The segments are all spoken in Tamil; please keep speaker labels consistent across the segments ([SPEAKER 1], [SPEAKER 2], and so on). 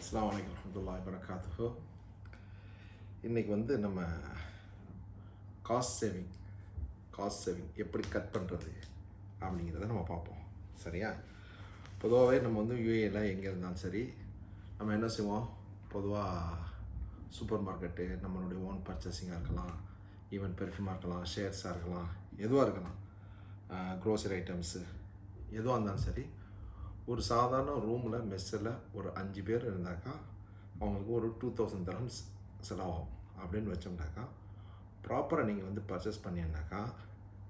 [SPEAKER 1] அஸ்ஸலாமு அலைக்கும் வரஹ்மத்துல்லாஹி வபரகாத்துஹு. இன்றைக்கி வந்து நம்ம காஸ்ட் சேவிங் எப்படி கட் பண்ணுறது அப்படிங்கிறத நம்ம பார்ப்போம். சரியா? பொதுவாகவே நம்ம வந்து யூஏயில் எங்கே இருந்தாலும் சரி நம்ம என்ன செய்வோம், பொதுவாக சூப்பர் மார்க்கெட்டு, நம்மளுடைய ஓன் பர்ச்சேசிங்காக இருக்கலாம், ஈவன் பெர்ஃப்யூமாக இருக்கலாம், ஷேர்ஸாக இருக்கலாம், எதுவாக இருக்கலாம், க்ரோசரி ஐட்டம்ஸு எதுவாக இருந்தாலும் சரி, ஒரு சாதாரண ரூமில் மெஸ்ஸில் ஒரு 5 பேர் இருந்தாக்கா அவங்களுக்கு ஒரு 2000 dirhams செலவாகும் அப்படின்னு வச்சோம்னாக்கா, ப்ராப்பராக நீங்கள் வந்து பர்ச்சேஸ் பண்ணிங்கனாக்கா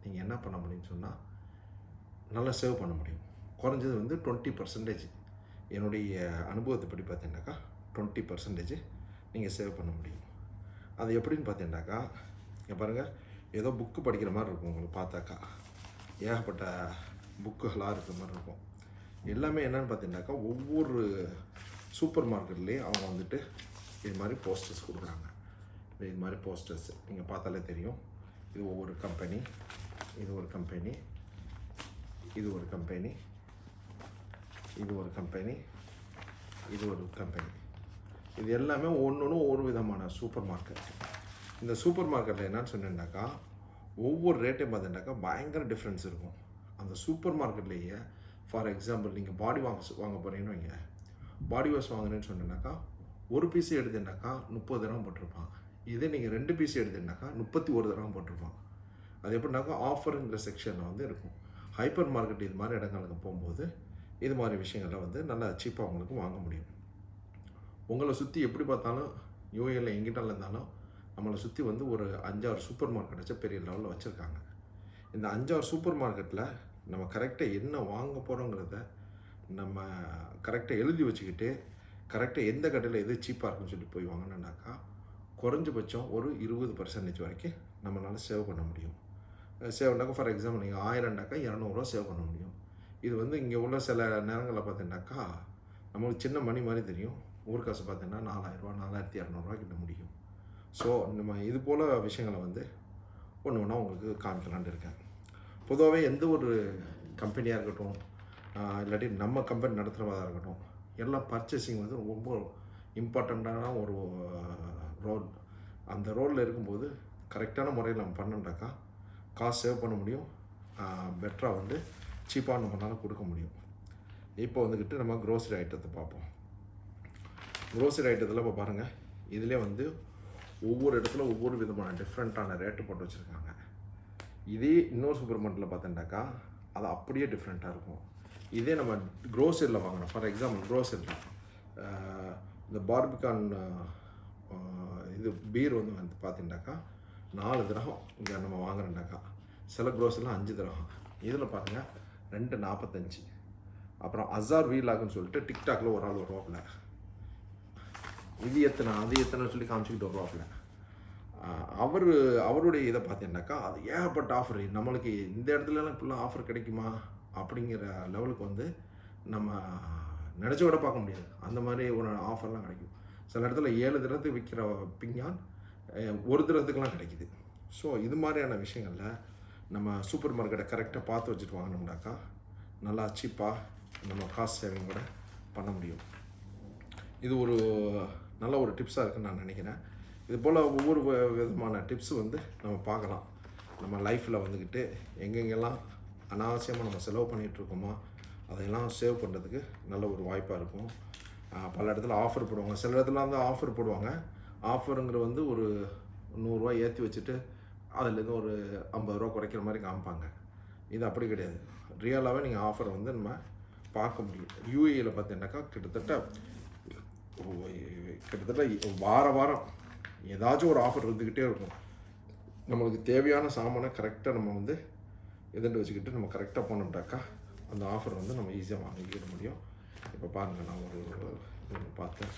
[SPEAKER 1] நீங்கள் என்ன பண்ண முடியும்னு சொன்னால் நல்லா சேவ் பண்ண முடியும். குறைஞ்சது வந்து 20% என்னுடைய அனுபவத்தை படி பார்த்தீங்கன்னாக்கா 20% நீங்கள் சேவ் பண்ண முடியும். அது எப்படின்னு பார்த்தீங்கன்னாக்கா, இங்கே பாருங்கள், ஏதோ புக்கு படிக்கிற மாதிரி இருக்கும் உங்களுக்கு பார்த்தாக்கா, ஏகப்பட்ட புக்குகளாக இருக்கிற மாதிரி இருக்கும். எல்லாமே என்னென்னு பார்த்தீங்கன்னாக்கா, ஒவ்வொரு சூப்பர் மார்க்கெட்லேயும் அவங்க வந்துட்டு இது மாதிரி போஸ்டர்ஸ் கொடுக்குறாங்க. இது மாதிரி போஸ்டர்ஸ் நீங்கள் பார்த்தாலே தெரியும். இது ஒவ்வொரு கம்பெனி, இது ஒரு கம்பெனி, இது ஒரு கம்பெனி, இது ஒரு கம்பெனி, இது ஒரு கம்பெனி. இது எல்லாமே ஒன்று ஒரு விதமான சூப்பர் மார்க்கெட். இந்த சூப்பர் மார்க்கெட்டில் என்னன்னு சொன்னீங்கன்னாக்கா, ஒவ்வொரு ரேட்டையும் பார்த்தீங்கன்னாக்கா பயங்கர டிஃப்ரென்ஸ் இருக்கும். அந்த சூப்பர் மார்க்கெட்லேயே ஃபார் எக்ஸாம்பிள் நீங்கள் பாடி வாங்க போகிறீங்கன்னு வைங்க, பாடி வாஷ் வாங்குறேன்னு சொன்னீங்கன்னாக்கா ஒரு பீஸ் எடுத்தீங்கன்னாக்கா 30 dirham போட்டிருப்பான். இதே நீங்கள் 2 பீஸ் எடுத்தீங்கன்னாக்கா 31 dirham போட்டிருப்பான். அது எப்படின்னாக்கா ஆஃபருங்கிற செக்ஷனில் வந்து இருக்கும். ஹைப்பர் மார்க்கெட் இது மாதிரி இடங்களுக்கு போகும்போது இது மாதிரி விஷயங்களை வந்து நல்லா சீப்பாக உங்களுக்கு வாங்க முடியும். உங்களை சுற்றி எப்படி பார்த்தாலும் யூஏயில் எங்கிட்டால இருந்தாலும் நம்மளை சுற்றி வந்து ஒரு 5-6 சூப்பர் மார்க்கெட் வச்சா பெரிய லெவலில் வச்சுருக்காங்க. இந்த 5-6 சூப்பர் மார்க்கெட்டில் நம்ம கரெக்டாக என்ன வாங்க போகிறோங்கிறத நம்ம கரெக்டாக எழுதி வச்சுக்கிட்டு, கரெக்டாக எந்த கடையில் எது சீப்பாக இருக்குன்னு சொல்லி போய் வாங்கினோன்னாக்கா குறைஞ்சபட்சம் ஒரு 20% வரைக்கும் நம்மளால் சேவ் பண்ண முடியும். சேவ்னாக்கா ஃபார் எக்ஸாம்பிள் நீங்கள் 1000னாக்கா 200 சேவ் பண்ண முடியும். இது வந்து இங்கே உள்ள சில நேரங்களில் பார்த்தீங்கன்னாக்கா நம்மளுக்கு சின்ன மணி மாதிரி தெரியும். ஊர் காசு பார்த்தீங்கன்னா 4000 4200 கிட்ட முடியும். ஸோ நம்ம இது போல் விஷயங்களை வந்து ஒன்று ஒன்றா உங்களுக்கு காமிக்கலான்னு இருக்கேன். பொதுவாகவே எந்த ஒரு கம்பெனியாக இருக்கட்டும், இல்லாட்டி நம்ம கம்பெனி நடத்துகிறதாக இருக்கட்டும், எல்லாம் பர்ச்சேசிங் வந்து ரொம்ப இம்பார்ட்டண்ட்டான ஒரு ரோல். அந்த ரோலில் இருக்கும்போது கரெக்டான முறையில் நம்ம பண்ணோம்னாக்கா காசு சேவ் பண்ண முடியும், பெட்டராக வந்து சீப்பாக நம்மளால் கொடுக்க முடியும். இப்போ வந்துக்கிட்டு நம்ம க்ரோசரி ஐட்டத்தை பார்ப்போம். க்ரோசரி ஐட்டத்தில் இப்போ பாருங்கள், இதிலே வந்து ஒவ்வொரு இடத்துல ஒவ்வொரு விதமான டிஃப்ரெண்ட்டான ரேட்டு போட்டு வச்சுருக்காங்க. இதே இன்னொரு சூப்பர் மார்க்கெட்டில் பார்த்தோம்னாக்கா அது அப்படியே டிஃப்ரெண்ட்டாக இருக்கும். இதே நம்ம க்ரோசரியில் வாங்கணும். ஃபார் எக்ஸாம்பிள் க்ரோசரியில் இந்த பார்பிகான் இது பீர் வந்து பார்த்தீங்கன்னாக்கா 4 dirham இங்கே நம்ம வாங்குறோம்னாக்கா, சில க்ரோசரியில் 5 dirham. இதில் பாருங்கள் 2.45. அப்புறம் அசார் வீலாகுன்னு சொல்லிட்டு டிக்டாக்ல ஒரு ஆள் வருவாப்புல, இது எத்தனை அது எத்தனை சொல்லி காமிச்சிக்கிட்டு வருவாப்புல. அவருடைய இதை பார்த்தீங்கன்னாக்கா அது ஏகப்பட்ட ஆஃபர். நம்மளுக்கு இந்த இடத்துலலாம் இப்படிலாம் ஆஃபர் கிடைக்குமா அப்படிங்கிற லெவலுக்கு வந்து நம்ம நினச்ச விட பார்க்க முடியாது. அந்த மாதிரி ஒரு ஆஃபர்லாம் கிடைக்கும். சில இடத்துல 7 dirhamத்துக்கு விற்கிற பிஞ்சான் 1 dirhamத்துக்குலாம் கிடைக்குது. ஸோ இது மாதிரியான விஷயங்களில் நம்ம சூப்பர் மார்க்கெட்டை கரெக்டாக பார்த்து வச்சுட்டு வாங்கினோம்னாக்கா நல்லா சீப்பாக நம்ம காஸ்ட் சேவிங் கூட பண்ண முடியும். இது ஒரு நல்ல ஒரு டிப்ஸாக இருக்குன்னு நான் நினைக்கிறேன். இது போல் ஒவ்வொரு விதமான டிப்ஸு வந்து நம்ம பார்க்கலாம். நம்ம லைஃப்பில் வந்துக்கிட்டு எங்கெங்கெல்லாம் அனாவசியமாக நம்ம செலவு பண்ணிகிட்ருக்கோமோ அதையெல்லாம் சேவ் பண்ணுறதுக்கு நல்ல ஒரு வாய்ப்பாக இருக்கும். பல இடத்துல ஆஃபர் போடுவாங்க, சில இடத்துல வந்து ஆஃபர் போடுவாங்க. ஆஃபருங்கிற வந்து ஒரு 100 ரூபா ஏற்றி வச்சுட்டு அதுலேருந்து ஒரு 50 ரூபா குறைக்கிற மாதிரி காமிப்பாங்க. இது அப்படி கிடையாது. ரியலாகவே நீங்கள் ஆஃபரை வந்து நம்ம பார்க்க முடியும். யூஏயில் பார்த்தீங்கன்னாக்கா கிட்டத்தட்ட வாரம் ஏதாச்சும் ஒரு ஆஃபர் இருந்துக்கிட்டே இருக்கும். நம்மளுக்கு தேவையான சாமானை கரெக்டாக நம்ம வந்து எதிர்த்து வச்சுக்கிட்டு நம்ம கரெக்டாக போனோம்னாக்கா அந்த ஆஃபர் வந்து நம்ம ஈஸியாக வாங்கிக்கிட முடியும். இப்போ பாருங்கள், நான் ஒரு பார்த்தேன்,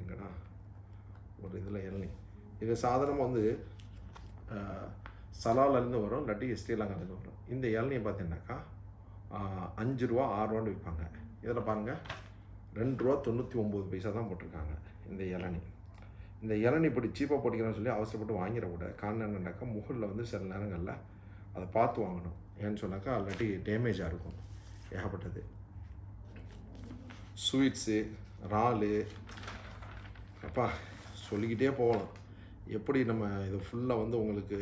[SPEAKER 1] எங்கடா ஒரு இதில் இளநீ, இது சாதாரணமாக வந்து சலாலேருந்து வரும், இல்லாட்டி ஸ்ரீலங்காலேருந்து வரும். இந்த இளநியை பார்த்தீங்கன்னாக்கா 5 ரூபா 6 ரூபான்னு விற்பாங்க. இதில் பாருங்கள் 2.99 தான் போட்டிருக்காங்க இந்த இளநீ. இந்த இளநீ இப்படி சீப்பாக போட்டிக்கிறோன்னு சொல்லி அவசரப்பட்டு வாங்கிடக்கூடாது. காரணம் என்னன்னாக்கா முகலில் வந்து சில நேரங்களில் அதை பார்த்து வாங்கணும். ஏன்னு சொன்னாக்கா இல்லாட்டி டேமேஜாக இருக்கும் ஏகப்பட்டது. ஸ்வீட்ஸு, இறாலு, அப்பா சொல்லிக்கிட்டே போகலாம். எப்படி நம்ம இது ஃபுல்லாக வந்து உங்களுக்கு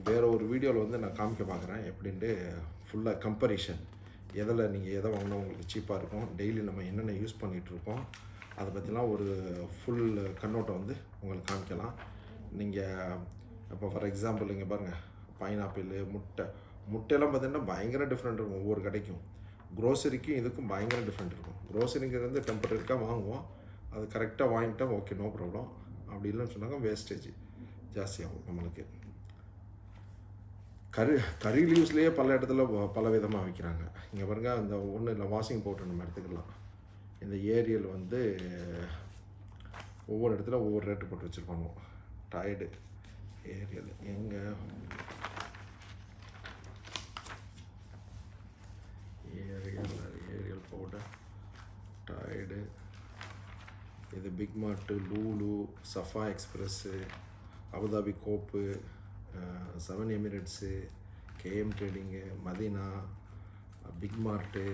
[SPEAKER 1] வேறு ஒரு வீடியோவில் வந்து நான் காமிக்க பார்க்குறேன் எப்படின்ட்டு. ஃபுல்லாக கம்பரிஷன், எதில் நீங்கள் எதை வாங்கினா உங்களுக்கு சீப்பாக இருக்கும், டெய்லி நம்ம என்னென்ன யூஸ் பண்ணிகிட்ருக்கோம், அதை பற்றிலாம் ஒரு ஃபுல் கண்ணோட்டம் வந்து உங்களுக்கு காமிக்கலாம். நீங்கள் இப்போ ஃபார் எக்ஸாம்பிள் இங்கே பாருங்கள், பைனாப்பிள், முட்டையெல்லாம் பார்த்தீங்கன்னா பயங்கர டிஃப்ரெண்ட் இருக்கும் ஒவ்வொரு கடைக்கும். க்ரோசரிக்கும் இதுக்கும் பயங்கர டிஃப்ரெண்ட் இருக்கும். க்ரோசரிங்கிறது வந்து டெம்பரரிக்காக வாங்குவோம், அது கரெக்டாக வாங்கிட்டா ஓகே, நோ ப்ராப்ளம். அப்படி இல்லைன்னு சொன்னாங்க வேஸ்டேஜ் ஜாஸ்தியாகும் நம்மளுக்கு. கறி லீவ்ஸ்லேயே பல இடத்துல பல விதமாக விற்கிறாங்க. இங்கே பாருங்கள், அந்த ஒன்றும் இல்லை, வாஷிங் பவுடர் நம்ம எடுத்துக்கலாம். இந்த ஏரியல் வந்து ஒவ்வொரு இடத்துல ஒவ்வொரு ரேட்டு போட்டு வச்சுருப்பாங்க. டைடு ஏரியல் எங்கே, ஏரியல் பவுடர், டைடு, இது Big Mart, Lulu, Safa Express, அபுதாபி Dhabi, 7 Emirates, KM Trading, Madina, Big Mart,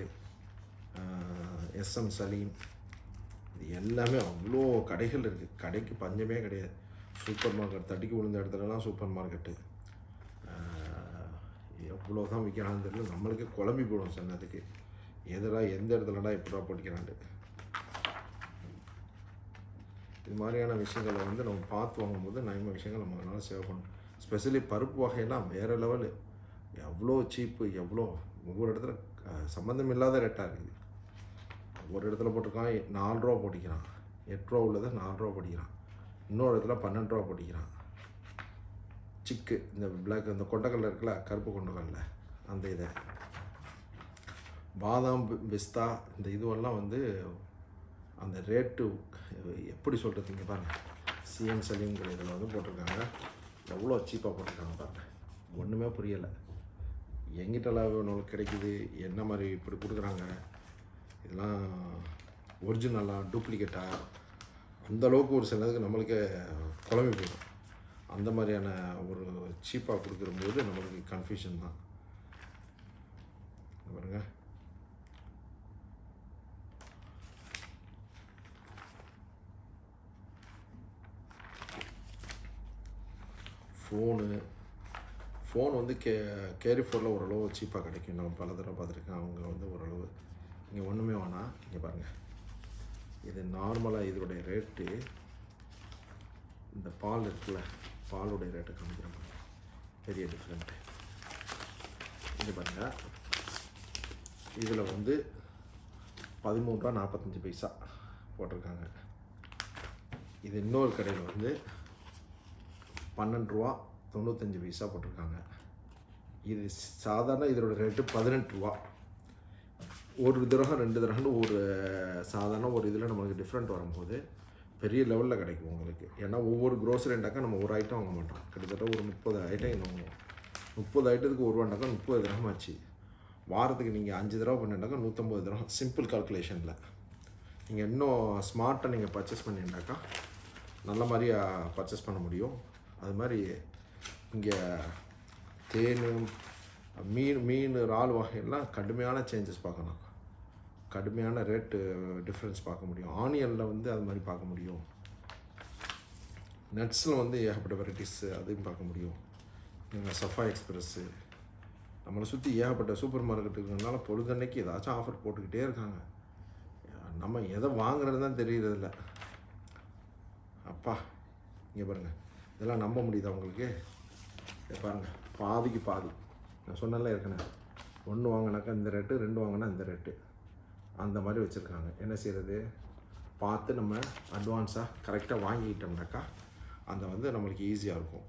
[SPEAKER 1] SM Saleem, இது எல்லாமே அவ்வளோ கடைகள் இருக்குது. கடைக்கு பஞ்சமே கிடையாது. சூப்பர் மார்க்கெட், தட்டிக்கு விழுந்த இடத்துலலாம் சூப்பர் மார்க்கெட்டு. எவ்வளோ தான் விற்கிறான்னு தெரியல, நம்மளுக்கு குழம்பி போடும் சொன்னதுக்கு. எதிராக எந்த இடத்துலடா எப்படா படிக்கிறான்ட்டு. இது மாதிரியான விஷயங்களை வந்து நம்ம பார்த்து வாங்கும்போது நம்ம விஷயங்கள் நம்மளால சேவ் பண்ணணும். ஸ்பெஷலி பருப்பு வகையெல்லாம் வேறு லெவலு. எவ்வளோ சீப்பு, எவ்வளோ ஒவ்வொரு இடத்துல சம்மந்தம் இல்லாத ரேட்டாக இருக்குது. ஒரு இடத்துல போட்டிருக்கான் 4 ரூபா போட்டிக்கிறான், 8 ரூபா உள்ளதை 4 ரூபா போட்டிக்கிறான், இன்னொரு இடத்துல 12 ரூபா போட்டிக்கிறான். சிக்கு, இந்த பிளாக், இந்த கொண்டக்கடலை இருக்குல்ல, கருப்பு கொண்டக்கடலை, அந்த இதை பாதாம், பிஸ்தா, இந்த இதுவெல்லாம் வந்து அந்த ரேட்டு எப்படி சொல்கிறது. இங்கே பாருங்கள், சிஎம் சலீம்ங்கிற இதில் வந்து போட்டிருக்காங்க. எவ்வளோ சீப்பாக போட்டிருக்காங்க பாருங்கள். ஒன்றுமே புரியலை. எங்கிட்டலாம் நம்மளுக்கு கிடைக்குது, என்ன மாதிரி இப்படி கொடுக்குறாங்க, இதெல்லாம் ஒரிஜினலாக டூப்ளிகேட்டாக, அந்தளவுக்கு ஒரு சிலதுக்கு நம்மளுக்கே குழம்பி போயிடும். அந்த மாதிரியான ஒரு சீப்பாக கொடுக்குறம்போது நம்மளுக்கு கன்ஃபியூஷன் தான். பாருங்க, ஃபோன் வந்து கேரிஃபோர்டில் ஓரளவு சீப்பாக கிடைக்கும். நான் பல தடவை பார்த்துருக்கேன். அவங்க வந்து ஓரளவு இங்கே ஒன்றுமே வேணாம். இங்கே பாருங்கள், இது நார்மலாக இதோடைய ரேட்டு, இந்த பால் இருக்குல்ல, பாலுடைய ரேட்டை காமிக்கிற மாதிரி பெரிய டிஃப்ரெண்ட்டு. இங்கே பாருங்கள், இதில் வந்து 13 ரூபா 45 பைசா போட்டிருக்காங்க. இது இன்னொரு கடையில் வந்து 12 ரூபா 95 பைசா போட்டிருக்காங்க. இது சாதாரண இதோட ரேட்டு 18 ரூபா. ஒரு திரகம் 2 திரகம்னு ஒரு சாதாரண ஒரு இதில் நம்மளுக்கு டிஃப்ரெண்ட் வரும்போது பெரிய லெவலில் கிடைக்கும் உங்களுக்கு. ஏன்னா ஒவ்வொரு க்ரோசரிண்டாக்கா நம்ம ஒரு ஐட்டம் வாங்க மாட்டோம், கிட்டத்தட்ட ஒரு 30 ஐட்டம் இங்கே வாங்குவோம். 30 ஐட்டத்துக்கு 1 ரூபாண்டாக்கா 30 திரகம் ஆச்சு. வாரத்துக்கு நீங்கள் 5 தடவை பண்ணிட்டாக்கா 150 திரகம். சிம்பிள் கால்குலேஷனில் நீங்கள் இன்னும் ஸ்மார்ட்டாக நீங்கள் பர்ச்சேஸ் பண்ணிட்டாக்கா நல்ல மாதிரியாக பர்ச்சேஸ் பண்ண முடியும். அது மாதிரி இங்கே தேன், மீன் இறால் வகையெல்லாம் கடுமையான சேஞ்சஸ் பார்க்கலாம், கடுமையான ரேட்டு டிஃப்ரென்ஸ் பார்க்க முடியும். ஆனியனில் வந்து அது மாதிரி பார்க்க முடியும். நட்ஸில் வந்து ஏகப்பட்ட வெரைட்டிஸு அதையும் பார்க்க முடியும். நீங்கள் சஃபா எக்ஸ்பிரஸ்ஸு, நம்மளை சுற்றி ஏகப்பட்ட சூப்பர் மார்க்கெட்டுக்குனால பொழுதன்னைக்கு ஏதாச்சும் ஆஃபர் போட்டுக்கிட்டே இருக்காங்க. நம்ம எதை வாங்குறது தான் தெரியறதில்ல. அப்பா இங்கே பாருங்கள், இதெல்லாம் நம்ப முடியுதா உங்களுக்கு? இதை பாருங்கள், பாதிக்கு பாதி. நான் சொன்னல ஏற்கனவே, 1 வாங்கினாக்கா இந்த ரேட்டு, 2 வாங்கினா இந்த ரேட்டு, அந்த மாதிரி வச்சுருக்காங்க. என்ன செய்கிறது, பார்த்து நம்ம அட்வான்ஸாக கரெக்டாக வாங்கிக்கிட்டோம்னாக்கா அந்த வந்து நம்மளுக்கு ஈஸியாக இருக்கும்.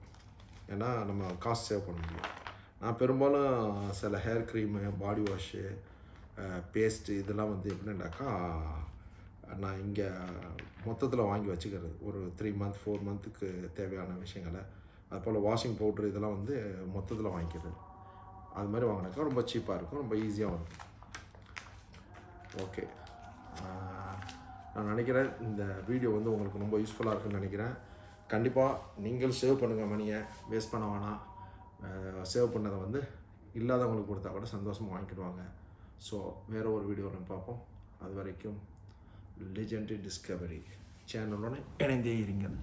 [SPEAKER 1] ஏன்னா நம்ம காசு சேவ் பண்ண முடியும். நான் பெரும்பாலும் சில ஹேர் க்ரீமு, பாடி வாஷு, பேஸ்ட்டு இதெல்லாம் வந்து எப்படின்னாக்கா நான் இங்கே மொத்தத்தில் வாங்கி வச்சுக்கிறது. ஒரு 3 மந்த் 4 மந்த்துக்கு தேவையான விஷயங்களை, அதுபோல் வாஷிங் பவுட்ரு இதெல்லாம் வந்து மொத்தத்தில் வாங்கிக்கிறது. அது மாதிரி வாங்கினாக்கா ரொம்ப சீப்பாக இருக்கும், ரொம்ப ஈஸியாக இருக்கும். ஓகே, நான் நினைக்கிறேன் இந்த வீடியோ வந்து உங்களுக்கு ரொம்ப யூஸ்ஃபுல்லாக இருக்குன்னு நினைக்கிறேன். கண்டிப்பாக நீங்கள் சேவ் பண்ணுங்கள், மணியை வேஸ்ட் பண்ண வேணாம். சேவ் பண்ணதை வந்து இல்லாதவங்களுக்கு கொடுத்தா கூட சந்தோஷமாக வாங்கிக்கிடுவாங்க. ஸோ வேறு ஒரு வீடியோவில் பார்ப்போம். அது வரைக்கும் லெஜெண்டரி டிஸ்கவரி சேனலுடன் இணைந்தே இருங்கள்.